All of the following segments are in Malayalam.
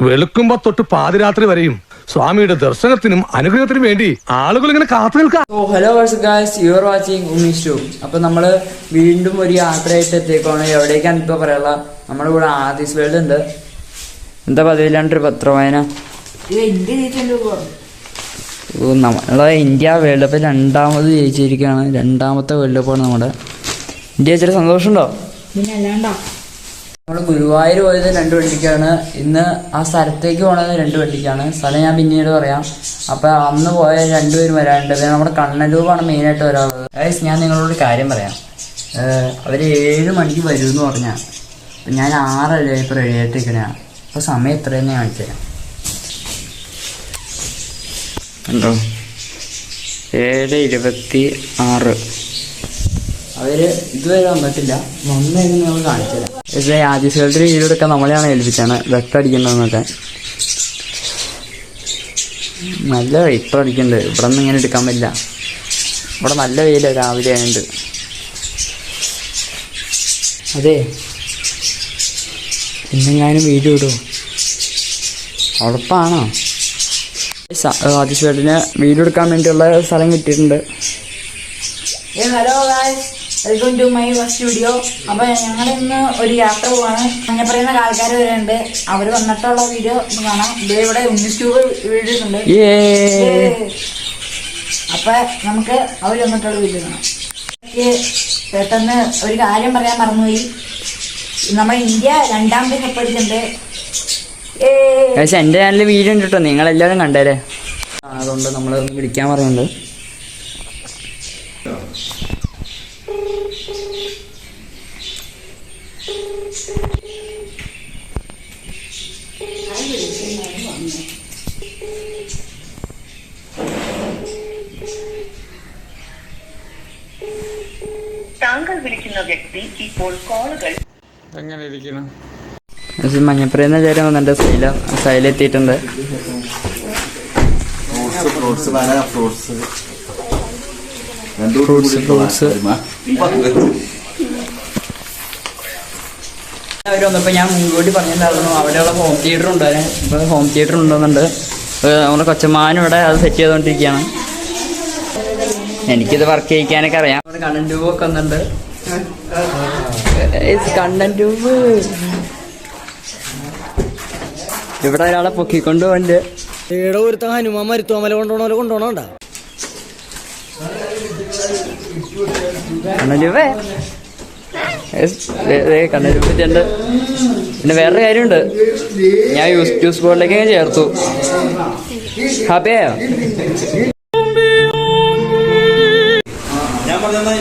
വെളുക്കുമ്പോ തൊട്ട് പാതിരാത്രി വരെയും സ്വാമിയുടെ ദർശനത്തിനും അനുഗ്രഹത്തിനും വേണ്ടി ആളുകൾ ഇങ്ങനെ കാത്തു നിൽക്കാം. Hello guys, you are watching Umeesh two. അപ്പൊ നമ്മള് വീണ്ടും ഒരു യാത്രയായിട്ട് എത്തിയേക്കാണ്. എവിടേക്കാണ് ഇപ്പൊ പറയാനുള്ള, നമ്മുടെ കൂടെ ആദീസ് വേൾഡ് ഉണ്ട്. എന്താ പതിവില്ലാണ്ടൊരു പത്രവായന. നമ്മളെ ഇന്ത്യ വേൾഡ് കപ്പ് രണ്ടാമത് ജയിച്ചിരിക്കുകയാണ്. രണ്ടാമത്തെ വേൾഡ് കപ്പാണ് നമ്മുടെ. ഇന്ത്യ ജയിച്ചിട്ട് സന്തോഷമുണ്ടോ? പിന്നെ അല്ലാണ്ടോ. നമ്മൾ ഗുരുവായൂർ പോയത് 2 വണ്ടിക്കാണ്. ഇന്ന് ആ സ്ഥലത്തേക്ക് പോണത് 2 വണ്ടിക്കാണ്. സ്ഥലം ഞാൻ പിന്നീട് പറയാം. അപ്പൊ അന്ന് പോയ 2 പേരും വരാനുണ്ട്. പിന്നെ നമ്മുടെ കണ്ണലൂപാണ് മെയിനായിട്ട് വരാനുള്ളത്. ഗൈസ്, ഞാൻ നിങ്ങളോട് കാര്യം പറയാം. അവർ 7 മണിക്ക് വരുമെന്ന് പറഞ്ഞാൽ ഞാൻ 6:30 ഇപ്പോൾ റെഡി ആയിട്ട് നിൽക്കണയാണ്. അപ്പോൾ സമയം എത്രയെന്ന് കാണിച്ചു തരാം. ഉണ്ടോ? 7:26. അവർ ഇതുവരെ വന്നിട്ടില്ല. വന്നേന്ന് നിങ്ങൾ കാണിച്ചു തരാം. പക്ഷേ ആദിശകളുടെ വീഡിയോ എടുക്കാൻ നമ്മളെയാണ് ഏൽപ്പിച്ചാണ് വെട്ടടിക്കേണ്ടതെന്നൊക്കെ. നല്ല ഇപ്പം അടിക്കുന്നുണ്ട്. ഇവിടെ നിന്ന് ഇങ്ങനെ എടുക്കാൻ പറ്റില്ല. ഇവിടെ നല്ല വെയില രാവിലെ ആയതുകൊണ്ട്. അതെ, എന്തെങ്കിലും വീഡിയോ ഇടുമോ? ഉറപ്പാണോ? ആദിശേട്ടന് വീഡിയോ എടുക്കാൻ വേണ്ടിയുള്ള സ്ഥലം കിട്ടിയിട്ടുണ്ട്. Hello guys, welcome to my first video. അപ്പൊ ഞങ്ങൾ ഇന്ന് ഒരു യാത്ര പോവാണ്. പറയുന്ന ആൾക്കാർ വരുന്നുണ്ട്. അവര് വന്നിട്ടുള്ള വീഡിയോ കാണാം. ഇവിടെ യൂട്യൂബ് വീഡിയോ ഉണ്ട്. അപ്പൊ നമുക്ക് അവര് വന്നിട്ടുള്ള വീഡിയോ കാണാം. പെട്ടെന്ന് ഒരു കാര്യം പറയാൻ മറന്നുപോയി. നമ്മുടെ ഇന്ത്യ 2ാമത് കപ്പടിച്ചിട്ടുണ്ട്. പക്ഷെ എൻ്റെ ചാനലിൽ വീഡിയോ ഉണ്ട് കേട്ടോ, നിങ്ങളെല്ലാവരും കണ്ടേരെ. അതുകൊണ്ട് നമ്മൾ വിളിക്കാൻ പറയുന്നുണ്ട്. താങ്കൾ വിളിക്കുന്ന വ്യക്തി ഇപ്പോൾ കോളുകൾ എങ്ങനെ ഇരിക്കണം? മഞ്ഞപ്പുറയെന്ന ചേരാൻ വന്നിട്ട് സൈലെത്തിയിട്ടുണ്ട്. അവർ വന്നപ്പോൾ ഞാൻ മുൻകൂട്ടി പറഞ്ഞിട്ടുണ്ടായിരുന്നു അവിടെയുള്ള ഹോം തിയേറ്റർ ഉണ്ടായിരുന്നു. ഇപ്പോൾ ഹോം തിയേറ്റർ ഉണ്ടെന്നുണ്ട്. നമ്മുടെ കൊച്ചമാനും ഇവിടെ അത് സെറ്റ് ചെയ്തുകൊണ്ടിരിക്കുകയാണ്. എനിക്കിത് വർക്ക് ചെയ്യിക്കാനൊക്കെ അറിയാം. അവിടെ കണ്ടന്റ് ട്യൂബ് ഒക്കെ വന്നിട്ടുണ്ട്. കണ്ടന്റ് ട്യൂബ് ഇവിടെ ഒരാളെ പൊക്കിക്കൊണ്ട് പോണ്ട്. ഇവിടെ ഒരുത്ത ഹനുമാൻ മരുത്തുവമല കൊണ്ടുപോകണോണ്ടാ. കണ്ണൂരൂപേ കണ്ണൂരൂപറ്റുണ്ട്. പിന്നെ വേറൊരു കാര്യമുണ്ട്, ഞാൻ യൂട്യൂബ് സ്പോട്ടിലേക്ക് ചേർത്തു. ഹാപ്പിയായോ?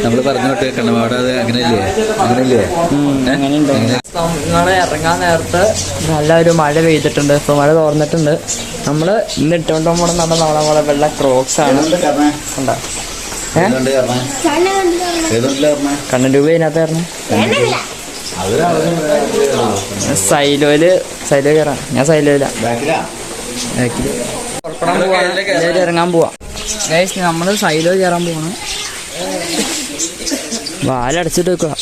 നമ്മൾ പറഞ്ഞോട്ട് കണ്ണവാട് അത് അങ്ങനെയല്ലേ? നിങ്ങളെ ഇറങ്ങാൻ നേരത്ത് നല്ല ഒരു മഴ പെയ്തിട്ടുണ്ട്. ഇപ്പോൾ മഴ തോർന്നിട്ടുണ്ട്. നമ്മൾ ഇന്ന് ഇട്ടുകൊണ്ട് പോകണം നമ്മളെ വെള്ള ക്രോക്സ് ആണ്. ഉണ്ടോ? കണ്ണൻ രൂപ ഇതിനകത്ത് കയറണം. സൈലോയില് കയറാം. ഞാൻ സൈലോയില ഇറങ്ങാൻ പോവാം. ഗൈസ്, നമ്മള് സൈലോ കയറാൻ പോവാണ്. വാലടച്ചിട്ട് വെക്കുക.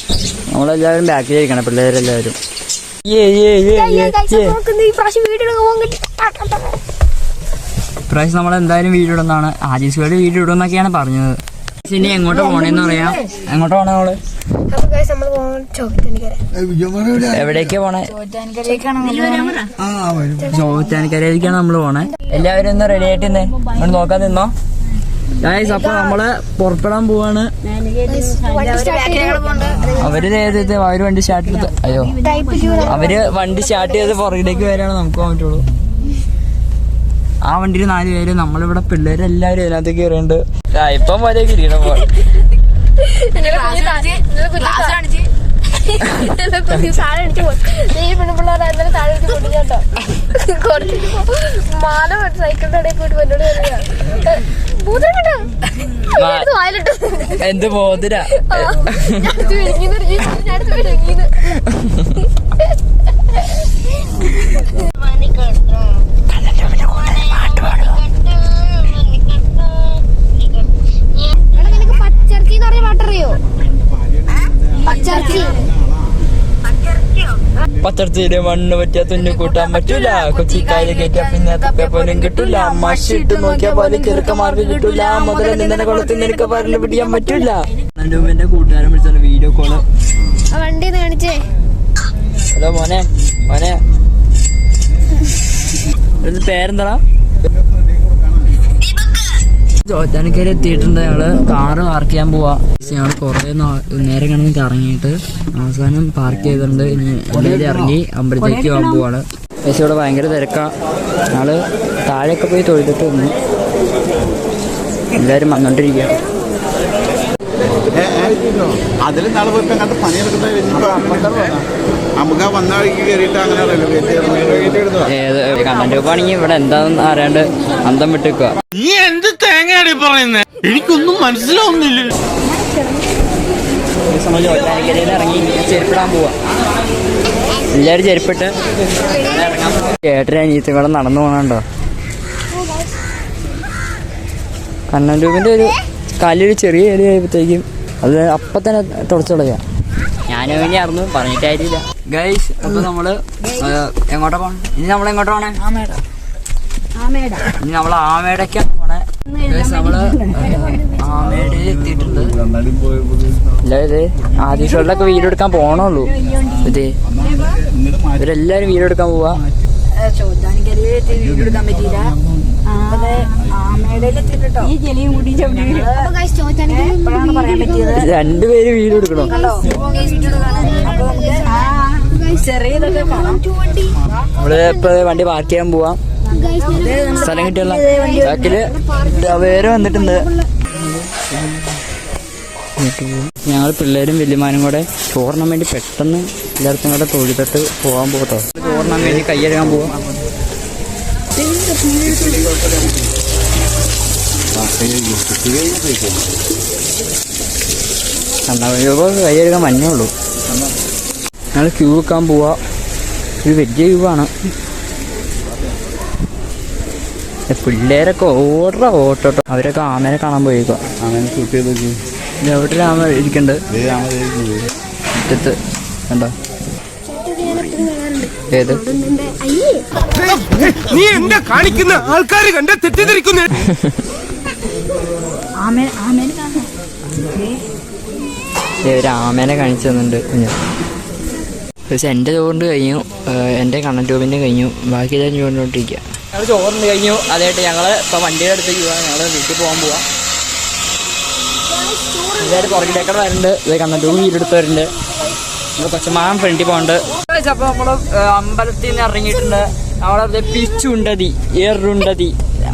നമ്മളെല്ലാവരും ബാക്കിലിരിക്കണം, പിള്ളേരെല്ലാവരും. ഇപ്രാവശ്യം നമ്മളെന്തായാലും വീഡിയോ ഇടുന്നതാണ്. ആദീസ് വേൾഡ് വീഡിയോ ഇടുമെന്നൊക്കെയാണ് പറഞ്ഞത്. ഇനി എങ്ങോട്ട് പോണേന്ന് പറയാം. എങ്ങോട്ട് പോണേ നമ്മള്? എവിടേക്കാ പോണേ? ചോറ്റാനിക്കരയിലേക്കാണ് നമ്മള് പോണേ. എല്ലാവരും ഒന്ന് റെഡി ആയിട്ട് നിന്നേ, ഇങ്ങോട്ട് നോക്കാൻ നിന്നോ ഗൈസ്. അപ്പൊ നമ്മള് പുറപ്പെടാൻ പോവാണ്. അവര് വണ്ടി സ്റ്റാർട്ട് ചെയ്ത് അവര് വണ്ടി സ്റ്റാർട്ട് ചെയ്ത് പുറകിലേക്ക് വരാണ് നമുക്ക് പോകാൻ പറ്റുള്ളൂ. ആ വണ്ടിയിൽ 4 പേര്. നമ്മളിവിടെ പിള്ളേരെല്ലാവരും അതിനകത്ത് കയറിയുണ്ട്. ഇപ്പം പോലെ കിരീടം പോലെ. എന്ത് മോതിര പാത്രത്തില് മണ്ണ് പറ്റിയ തുന്നു കൂട്ടാൻ പറ്റൂല, കൊച്ചിക്കാര് കയറ്റിയ പിന്നെ തപ്പിയ പോലും കിട്ടൂല, മഷി ഇട്ട് നോക്കിയ പോലെ ചെറുക്കമാർക്ക് കിട്ടൂല, മുതല നിന്നെ കൊളത്തിൽ നിനക്ക് പറഞ്ഞു പിടിക്കാൻ പറ്റൂല. എന്റെ കൂട്ടുകാരൻ വിളിച്ചാണ് വീഡിയോ കോള്. വണ്ടി കാണിച്ചേ. ഹലോ മോനെ മോനെ പേരെന്താ? ചോറ്റാനിക്കര എത്തിയിട്ടുണ്ട്. ഞങ്ങള് കാറ് പാർക്ക് ചെയ്യാൻ പോവാ. ഞങ്ങള് കൊറേ നേരം കിടന്ന് കറങ്ങിയിട്ട് അവസാനം പാർക്ക് ചെയ്തിട്ടുണ്ട്. ഇനി എല്ലാവരും ഇറങ്ങി അമ്പലത്തേക്ക് പോകാൻ പോവാണ്. പക്ഷെ ഇവിടെ ഭയങ്കര തിരക്കാ. ഞങ്ങള് താഴെയൊക്കെ പോയി തൊഴുതിട്ട് വന്നു. എല്ലാരും വന്നോണ്ടിരിക്കുക. അതിൽ നാളെ പോയി അങ്ങോട്ട് പണിയെടുക്കുന്ന നമുക്ക് വന്ന വഴിക്ക് കയറിയിട്ട് അങ്ങനെ ഏത് കണ്ണൻ രൂപമാണെങ്കിൽ ഇവിടെ എന്താണെന്ന് അറിയാണ്ട് അന്തം വിട്ടേക്കുക. നീ എന്ത് തേങ്ങയാടി പറയുന്നേ? എനിക്കൊന്നും മനസ്സിലാവുന്നില്ല. ചോറ്റാനിക്കരയിൽ ഇറങ്ങി ചെരുപ്പിടാൻ പോവാ. എല്ലാരും ചെരുപ്പിട്ട് ചേട്ടൻ അനിയത്തും കൂടെ നടന്നു പോകണുണ്ടോ? കണ്ണൻ രൂപിന്റെ ഒരു കാലൊരു ചെറിയ ഏരിയ ആയപ്പോഴത്തേക്കും അത് അപ്പം തന്നെ തുടച്ചു കളയാ. ഞാനും വേണ്ടിയായിരുന്നു, പറഞ്ഞിട്ടായിട്ടില്ല. ഗൈസ് അപ്പൊ നമ്മള് എങ്ങോട്ടാ പോണേ? ഇനി നമ്മളെങ്ങോട്ടാ പോണേ? ഇനി നമ്മള് ആമേടക്കാണ് പോണേ. ഗൈസ് നമ്മള് ആമേടയിൽ എത്തിയിട്ടുണ്ട്. എല്ലാവരും ആദ്യഷോളിലൊക്കെ വീഡിയോ എടുക്കാൻ പോണുള്ളൂ. ഇതേ ഇവരെല്ലാരും വീഡിയോ എടുക്കാൻ പോവാ. രണ്ടുപേര് വീഡിയോ എടുക്കണോ? നമ്മള് ഇപ്പൊ വണ്ടി പാർക്ക് ചെയ്യാൻ പോവാ. സ്ഥലം കിട്ടിയല്ല ബാക്കില് വേറെ വന്നിട്ടുണ്ട്. ഞങ്ങൾ പിള്ളേരും വല്യമാനും കൂടെ ചോറിനാൻ വേണ്ടി പെട്ടെന്ന് എല്ലായിടത്തും കൂടെ തൊഴുതിട്ട് പോകാൻ പോകട്ടോ. ചോറിനാൻ വേണ്ടി കൈയ്യഴുകാൻ പോവാം. കൈയ്യഴുകാൻ മഞ്ഞേ ഉള്ളൂ. ഞങ്ങൾ ക്യൂ വെക്കാൻ പോവാ. ഒരു വലിയ ക്യൂ ആണ്. പിള്ളേരൊക്കെ ഓട്ടോ അവരൊക്കെ ആമേനെ കാണാൻ പോയേക്കോ. എവിടെ ആമ ഇരിക്കണ്ട് മുറ്റത്ത് കണ്ടോ? ഏത് നീ എന്താ കാണിക്കുന്ന? ആൾക്കാര് കണ്ട തെറ്റിദ്ധരിക്കുന്നു. ഒരു ആമേനെ കാണിച്ചു തന്നുണ്ട് കുഞ്ഞു. പക്ഷെ എൻ്റെ ചോറിൻ്റെ കഴിഞ്ഞു, എൻ്റെ കണ്ണൻ ട്യൂബിൻ്റെ കഴിഞ്ഞു, ബാക്കി എല്ലാവരും ചോറിനോട്ടിരിക്കുക. ഞങ്ങൾ ചോറിൻ്റെ കഴിഞ്ഞു. അതായിട്ട് ഞങ്ങൾ ഇപ്പോൾ വണ്ടിയുടെ അടുത്തേക്ക് പോവാം. ഞങ്ങൾ വീട്ടിൽ പോകാൻ പോവാം. എല്ലാവരും പുറകിലേക്കടെ വരുന്നുണ്ട്. ഇത് കണ്ണൻ ട്യൂബ് വീടെടുത്തവരുണ്ട്. നമ്മൾ കൊച്ചമാൻ ഫ്രണ്ടിൽ പോകുന്നുണ്ട്. അപ്പോൾ നമ്മൾ അമ്പലത്തിൽ നിന്ന് ഇറങ്ങിയിട്ടുണ്ട്. അവിടെ പിച്ചുണ്ടതി ഏറുണ്ടതി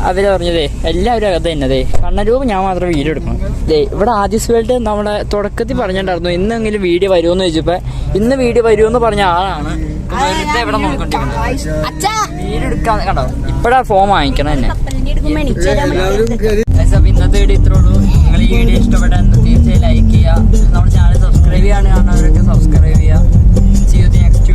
അവര് പറഞ്ഞതേ എല്ലാവരും അകത്ത് തന്നെതേ. കണ്ണരൂപം ഞാൻ മാത്രം വീഡിയോ എടുക്കണം. ഇവിടെ ആദിസ്വേൾട്ട് നമ്മുടെ തുടക്കത്തിൽ പറഞ്ഞിട്ടുണ്ടായിരുന്നു ഇന്നെങ്കിലും വീഡിയോ വരുമെന്ന് ചോദിച്ചപ്പോ ഇന്ന് വീഡിയോ വരുമെന്ന് പറഞ്ഞ ആളാണ് വെറുതെ ഇവിടെ നോക്കിക്കൊണ്ടിരിക്കുന്നത്. വീഡിയോ എടുക്കാൻ കണ്ടോ ഇപ്പഴാ ഫോം വാങ്ങിക്കണം തന്നെ. ഇന്നത്തെ വീഡിയോ ഇത്രേ ഉള്ളൂ. നിങ്ങൾ ഈ വീഡിയോ ഇഷ്ടപ്പെട്ടാൽ തീർച്ചയായും ലൈക്ക് ചെയ്യുക. നമ്മുടെ ചാനൽ സബ്സ്ക്രൈബ് ചെയ്യാൻ കാണുന്നവരൊക്കെ സബ്സ്ക്രൈബ് ചെയ്യുക. See you next